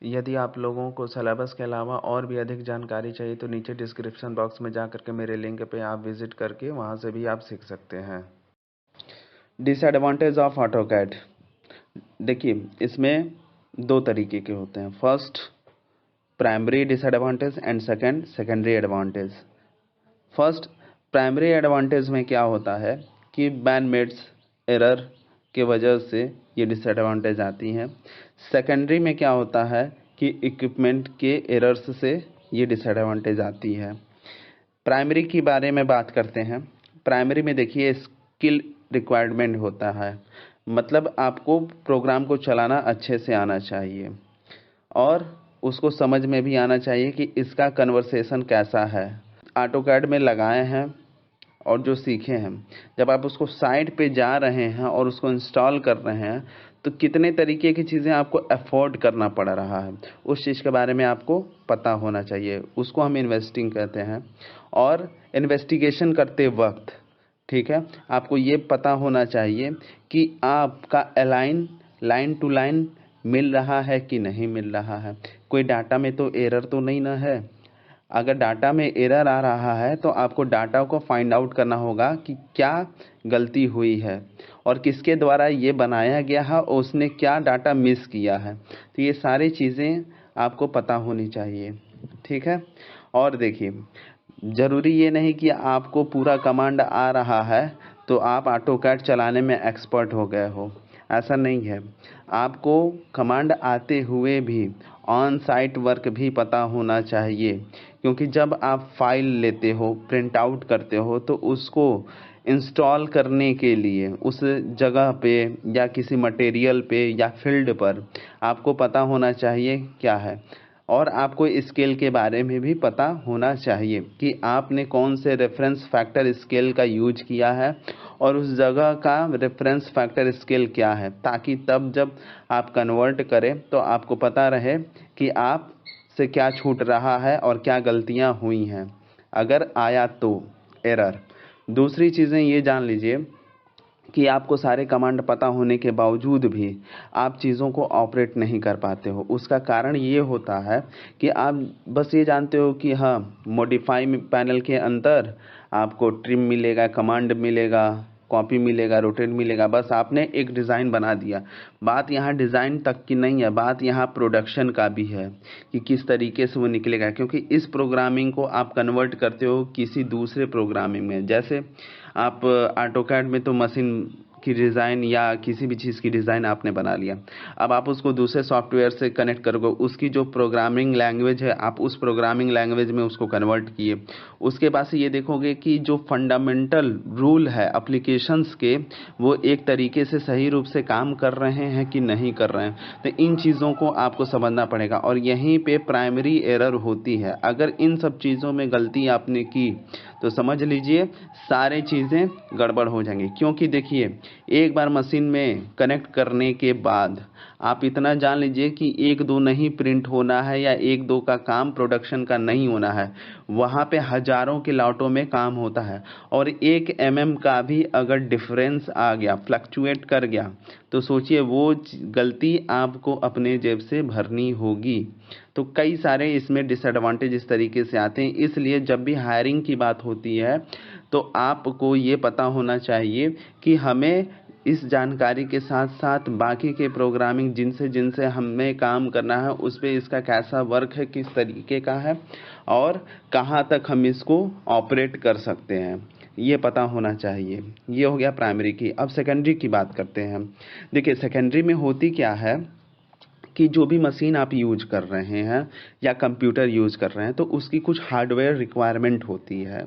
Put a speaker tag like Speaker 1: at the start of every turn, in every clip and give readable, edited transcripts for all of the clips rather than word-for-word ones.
Speaker 1: यदि आप लोगों को सिलेबस के अलावा और भी अधिक जानकारी चाहिए तो नीचे डिस्क्रिप्शन बॉक्स में जा करके मेरे लिंक पे आप विजिट करके वहाँ से भी आप सीख सकते हैं। Disadvantage of AutoCAD. देखिए, इसमें दो तरीके के होते हैं। First primary disadvantage and secondary advantage. First primary advantage में क्या होता है कि बैंडमेड्स एरर के वजह से ये डिसएडवांटेज आती हैं। सेकेंडरी में क्या होता है कि इक्विपमेंट के एरर्स से ये डिसएडवांटेज आती है। प्राइमरी के बारे में बात करते हैं। प्राइमरी में देखिए स्किल रिक्वायरमेंट होता है, मतलब आपको प्रोग्राम को चलाना अच्छे से आना चाहिए और उसको समझ में भी आना चाहिए कि इसका कन्वर्सेशन कैसा है। ऑटोकैड में लगाए हैं और जो सीखे हैं, जब आप उसको साइट पे जा रहे हैं और उसको इंस्टॉल कर रहे हैं तो कितने तरीके की चीज़ें आपको अफोर्ड करना पड़ रहा है, उस चीज़ के बारे में आपको पता होना चाहिए। उसको हम इन्वेस्टिंग कहते हैं। और इन्वेस्टिगेशन करते वक्त, ठीक है, आपको ये पता होना चाहिए कि आपका अलाइन लाइन टू लाइन मिल रहा है कि नहीं मिल रहा है। कोई डाटा में तो एरर तो नहीं ना है। अगर डाटा में एरर आ रहा है तो आपको डाटा को फाइंड आउट करना होगा कि क्या गलती हुई है और किसके द्वारा ये बनाया गया है और उसने क्या डाटा मिस किया है। तो ये सारी चीज़ें आपको पता होनी चाहिए, ठीक है। और देखिए, ज़रूरी ये नहीं कि आपको पूरा कमांड आ रहा है तो आप ऑटोकैड चलाने में एक्सपर्ट हो गए हो, ऐसा नहीं है। आपको कमांड आते हुए भी ऑन साइट वर्क भी पता होना चाहिए, क्योंकि जब आप फाइल लेते हो, प्रिंट आउट करते हो, तो उसको इंस्टॉल करने के लिए उस जगह पे या किसी मटेरियल पे या फील्ड पर आपको पता होना चाहिए क्या है। और आपको स्केल के बारे में भी पता होना चाहिए कि आपने कौन से रेफरेंस फैक्टर स्केल का यूज किया है और उस जगह का रेफरेंस फैक्टर स्केल क्या है, ताकि तब जब आप कन्वर्ट करें तो आपको पता रहे कि आप से क्या छूट रहा है और क्या गलतियां हुई हैं, अगर आया तो एरर। दूसरी चीज़ें ये जान लीजिए कि आपको सारे कमांड पता होने के बावजूद भी आप चीज़ों को ऑपरेट नहीं कर पाते हो। उसका कारण ये होता है कि आप बस ये जानते हो कि हाँ, मॉडिफाई पैनल के अंदर आपको ट्रिम मिलेगा, कमांड मिलेगा, कॉपी मिलेगा, रोटेट मिलेगा, बस आपने एक डिज़ाइन बना दिया। बात यहाँ डिज़ाइन तक की नहीं है, बात यहाँ प्रोडक्शन का भी है कि किस तरीके से वो निकलेगा, क्योंकि इस प्रोग्रामिंग को आप कन्वर्ट करते हो किसी दूसरे प्रोग्रामिंग में। जैसे आप ऑटोकैड में तो मशीन की डिज़ाइन या किसी भी चीज़ की डिज़ाइन आपने बना लिया, अब आप उसको दूसरे सॉफ्टवेयर से कनेक्ट करोगे, उसकी जो प्रोग्रामिंग लैंग्वेज है आप उस प्रोग्रामिंग लैंग्वेज में उसको कन्वर्ट किए। उसके बाद से ये देखोगे कि जो फंडामेंटल रूल है एप्लीकेशंस के, वो एक तरीके से सही रूप से काम कर रहे हैं कि नहीं कर रहे हैं। तो इन चीज़ों को आपको समझना पड़ेगा और यहीं पे प्राइमरी एरर होती है। अगर इन सब चीज़ों में गलती आपने की तो समझ लीजिए सारे चीज़ें गड़बड़ हो जाएंगी। क्योंकि देखिए, एक बार मशीन में कनेक्ट करने के बाद आप इतना जान लीजिए कि एक दो नहीं प्रिंट होना है या एक दो का काम प्रोडक्शन का नहीं होना है, वहाँ पे हजारों के लॉटों में काम होता है। और 1 mm का भी अगर डिफरेंस आ गया, फ्लक्चुएट कर गया, तो सोचिए वो गलती आपको अपने जेब से भरनी होगी। तो कई सारे इसमें डिसएडवांटेज इस तरीके से आते हैं। इसलिए जब भी हायरिंग की बात होती है तो आपको ये पता होना चाहिए कि हमें इस जानकारी के साथ साथ बाकी के प्रोग्रामिंग जिनसे जिनसे हमें काम करना है उस पे इसका कैसा वर्क है, किस तरीके का है और कहाँ तक हम इसको ऑपरेट कर सकते हैं, ये पता होना चाहिए। ये हो गया प्राइमरी की। अब सेकेंडरी की बात करते हैं। देखिए, सेकेंडरी में होती क्या है कि जो भी मशीन आप यूज कर रहे हैं या कंप्यूटर यूज कर रहे हैं तो उसकी कुछ हार्डवेयर रिक्वायरमेंट होती है।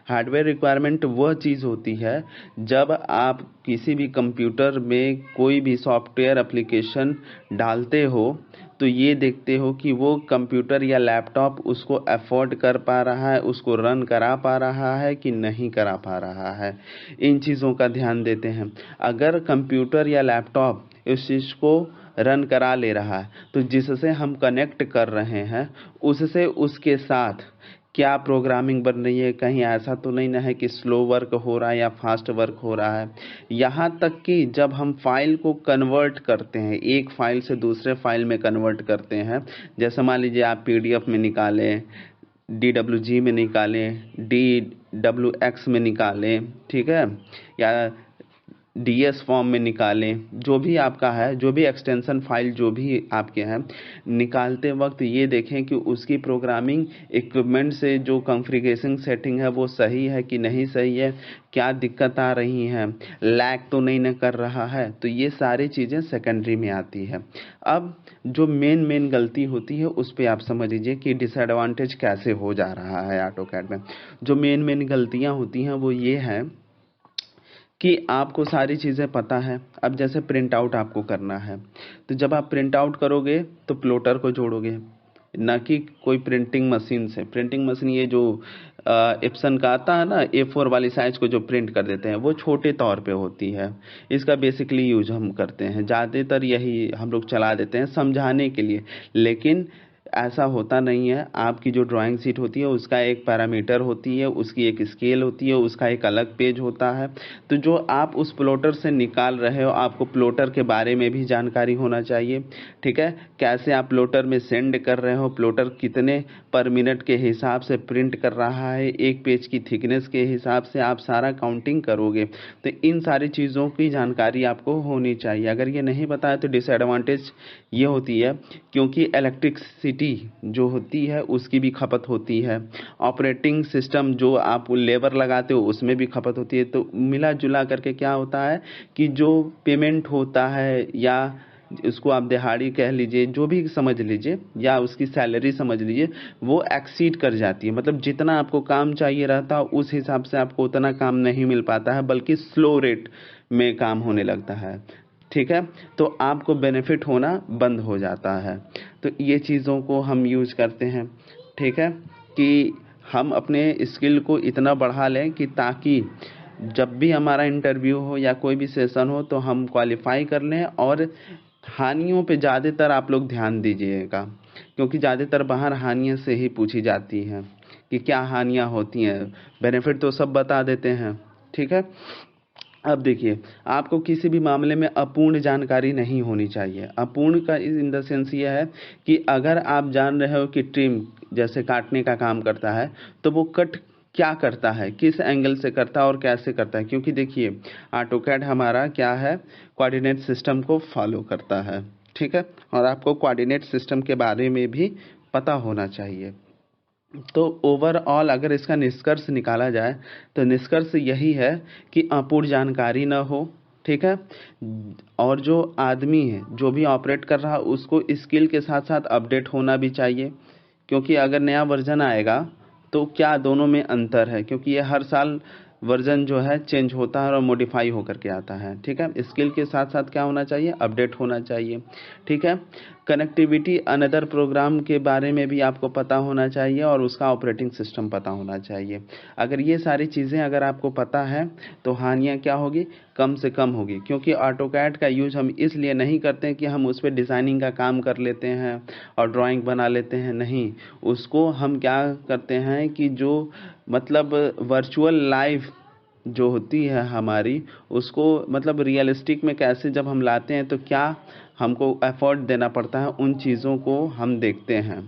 Speaker 1: हार्डवेयर रिक्वायरमेंट वह चीज़ होती है जब आप किसी भी कंप्यूटर में कोई भी सॉफ्टवेयर एप्लीकेशन डालते हो तो ये देखते हो कि वो कंप्यूटर या लैपटॉप उसको अफोर्ड कर पा रहा है, उसको रन करा पा रहा है कि नहीं करा पा रहा है। इन चीज़ों का ध्यान देते हैं। अगर कंप्यूटर या लैपटॉप इस चीज़ को रन करा ले रहा है तो जिससे हम कनेक्ट कर रहे हैं उससे उसके साथ क्या प्रोग्रामिंग बन रही है, कहीं ऐसा तो नहीं ना है कि स्लो वर्क हो रहा है या फास्ट वर्क हो रहा है। यहाँ तक कि जब हम फाइल को कन्वर्ट करते हैं, एक फाइल से दूसरे फाइल में कन्वर्ट करते हैं, जैसे मान लीजिए आप पीडीएफ में निकालें, DWG में निकालें, DWX में निकालें, ठीक है, या DS फॉर्म में निकालें, जो भी आपका है, जो भी एक्सटेंशन फाइल जो भी आपके हैं, निकालते वक्त ये देखें कि उसकी प्रोग्रामिंग इक्विपमेंट से जो कॉन्फ़िगरेशन सेटिंग है वो सही है कि नहीं सही है, क्या दिक्कत आ रही हैं, लैग तो नहीं न कर रहा है। तो ये सारी चीज़ें सेकेंडरी में आती है। अब जो मेन गलती होती है उस पे आप समझ लीजिए कि डिसएडवांटेज कैसे हो जा रहा है ऑटोकैड में। जो मेन गलतियाँ होती हैं वो ये है कि आपको सारी चीज़ें पता है। अब जैसे प्रिंट आउट आपको करना है, तो जब आप प्रिंट आउट करोगे तो प्लॉटर को जोड़ोगे, ना कि कोई प्रिंटिंग मशीन से। प्रिंटिंग मशीन ये जो एप्सन का आता है ना, A4 वाली साइज को जो प्रिंट कर देते हैं, वो छोटे तौर पे होती है। इसका बेसिकली यूज हम करते हैं, ज़्यादातर यही हम लोग चला देते हैं समझाने के लिए, लेकिन ऐसा होता नहीं है। आपकी जो ड्राइंग शीट होती है उसका एक पैरामीटर होती है, उसकी एक स्केल होती है, उसका एक अलग पेज होता है। तो जो आप उस प्लॉटर से निकाल रहे हो, आपको प्लॉटर के बारे में भी जानकारी होना चाहिए, ठीक है। कैसे आप प्लॉटर में सेंड कर रहे हो, प्लॉटर कितने पर मिनट के हिसाब से प्रिंट कर रहा है, एक पेज की थिकनेस के हिसाब से आप सारा काउंटिंग करोगे। तो इन सारी चीज़ों की जानकारी आपको होनी चाहिए। अगर ये नहीं बताया तो डिसएडवांटेज ये होती है, क्योंकि इलेक्ट्रिसिटी जो होती है उसकी भी खपत होती है, ऑपरेटिंग सिस्टम जो आप लेबर लगाते हो उसमें भी खपत होती है। तो मिला जुला करके क्या होता है कि जो पेमेंट होता है, या उसको आप दिहाड़ी कह लीजिए, जो भी समझ लीजिए, या उसकी सैलरी समझ लीजिए, वो एक्सीड कर जाती है। मतलब जितना आपको काम चाहिए रहता है उस हिसाब से आपको उतना काम नहीं मिल पाता है, बल्कि स्लो रेट में काम होने लगता है, ठीक है। तो आपको बेनिफिट होना बंद हो जाता है। तो ये चीज़ों को हम यूज करते हैं, ठीक है, कि हम अपने स्किल को इतना बढ़ा लें कि ताकि जब भी हमारा इंटरव्यू हो या कोई भी सेशन हो तो हम क्वालिफाई कर लें। और हानियों पे ज़्यादातर आप लोग ध्यान दीजिएगा, क्योंकि ज़्यादातर बाहर हानियाँ से ही पूछी जाती हैं कि क्या हानियाँ होती हैं। बेनिफिट तो सब बता देते हैं, ठीक है। अब देखिए, आपको किसी भी मामले में अपूर्ण जानकारी नहीं होनी चाहिए। अपूर्ण का इन द सेंस ये है कि अगर आप जान रहे हो कि ट्रिम जैसे काटने का काम करता है, तो वो कट क्या करता है, किस एंगल से करता है और कैसे करता है। क्योंकि देखिए, ऑटोकैड हमारा क्या है, कोऑर्डिनेट सिस्टम को फॉलो करता है, ठीक है। और आपको कोऑर्डिनेट सिस्टम के बारे में भी पता होना चाहिए। तो ओवरऑल अगर इसका निष्कर्ष निकाला जाए तो निष्कर्ष यही है कि अपूर्ण जानकारी न हो, ठीक है। और जो आदमी है जो भी ऑपरेट कर रहा है उसको स्किल के साथ साथ अपडेट होना भी चाहिए, क्योंकि अगर नया वर्जन आएगा तो क्या दोनों में अंतर है, क्योंकि ये हर साल वर्जन जो है चेंज होता है और मॉडिफाई होकर के आता है, ठीक है। स्किल के साथ साथ क्या होना चाहिए, अपडेट होना चाहिए, ठीक है। कनेक्टिविटी अनदर प्रोग्राम के बारे में भी आपको पता होना चाहिए और उसका ऑपरेटिंग सिस्टम पता होना चाहिए। अगर ये सारी चीज़ें अगर आपको पता है तो हानियाँ क्या होगी, कम से कम होगी। क्योंकि ऑटोकैड का यूज हम इसलिए नहीं करते हैं कि हम उस पर डिज़ाइनिंग का काम कर लेते हैं और ड्राइंग बना लेते हैं, नहीं। उसको हम क्या करते हैं कि जो मतलब वर्चुअल लाइफ जो होती है हमारी, उसको मतलब रियलिस्टिक में कैसे जब हम लाते हैं तो क्या हमको एफर्ट देना पड़ता है, उन चीज़ों को हम देखते हैं,